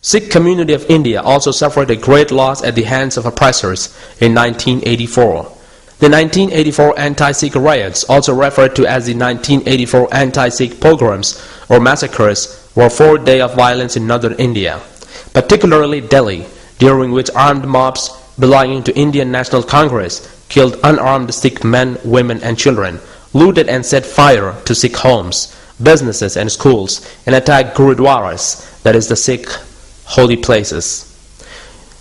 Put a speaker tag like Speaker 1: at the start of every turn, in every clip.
Speaker 1: Sikh community of India also suffered a great loss at the hands of oppressors in 1984. The 1984 anti-Sikh riots, also referred to as the 1984 anti-Sikh pogroms or massacres, were 4 days of violence in northern India, particularly Delhi, during which armed mobs belonging to Indian National Congress killed unarmed Sikh men, women and children, looted and set fire to Sikh homes, businesses and schools, and attacked gurudwaras, that is the Sikh holy places.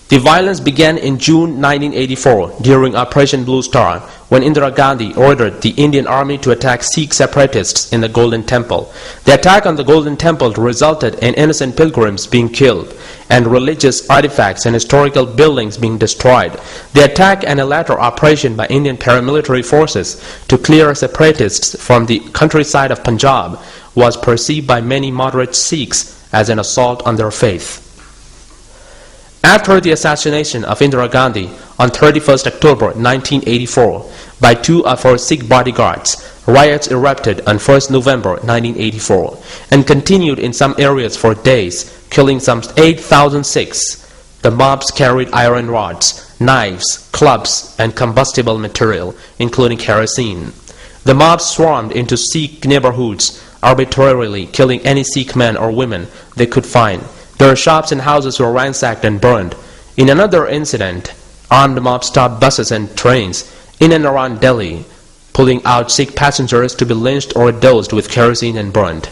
Speaker 1: The violence began in June 1984 during Operation Blue Star, when Indira Gandhi ordered the Indian Army to attack Sikh separatists in the Golden Temple. The attack on the Golden Temple resulted in innocent pilgrims being killed and religious artifacts and historical buildings being destroyed. The attack and a later operation by Indian paramilitary forces to clear separatists from the countryside of Punjab was perceived by many moderate Sikhs as an assault on their faith. After the assassination of Indira Gandhi on 31st October 1984 by 2 of her Sikh bodyguards, riots erupted on 1st November 1984 and continued in some areas for days, killing some 8,000 Sikhs. The mobs carried iron rods, knives, clubs and combustible material, including kerosene. The mobs swarmed into Sikh neighborhoods, arbitrarily killing any Sikh men or women they could find. Their shops and houses were ransacked and burned. In another incident, armed mobs stopped buses and trains in and around Delhi, pulling out Sikh passengers to be lynched or dosed with kerosene and burned.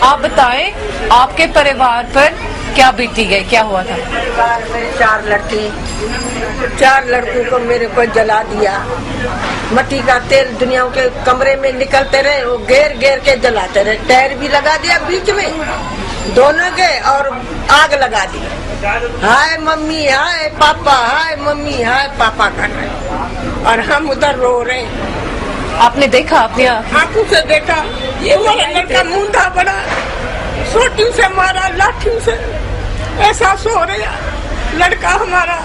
Speaker 2: आप बताएं, आपके परिवार पर क्या बीती गई, क्या हुआ था?
Speaker 3: परिवार में 4 लड़कों को मेरे को जला दिया। मट्टी का तेल दुनिया के कमरे में निकलते रहे, वो घेर घेर के जलाते रहे। टायर भी लगा दिया बीच में दोनों के और आग लगा दी। हाय मम्मी, हाय पापा, हाय मम्मी, हाय पापा कर रहे और हम उधर रो रहे।
Speaker 2: आपने देखा, अपनी
Speaker 3: आंखों से देखा, ये वाला लड़का मुंडा बड़ा सोटी से मारा, लाठी से ऐसा सो रहा लड़का हमारा।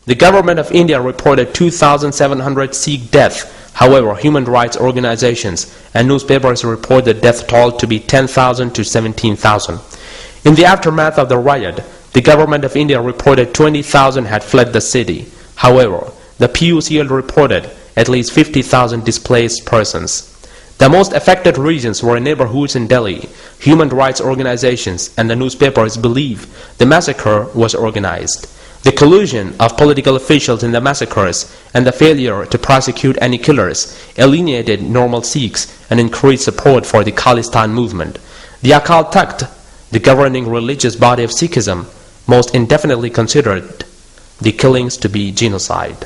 Speaker 1: The government of India reported 2,700 Sikh deaths. However, human rights organizations and newspapers report the death toll to be 10,000 to 17,000. In the aftermath of the riot, the government of India reported 20,000 had fled the city. However, the PUCL reported at least 50,000 displaced persons. The most affected regions were neighborhoods in Delhi. Human rights organizations and the newspapers believe the massacre was organized. The collusion of political officials in the massacres and the failure to prosecute any killers alienated normal Sikhs and increased support for the Khalistan movement. The Akal Takht, the governing religious body of Sikhism, most indefinitely considered the killings to be genocide.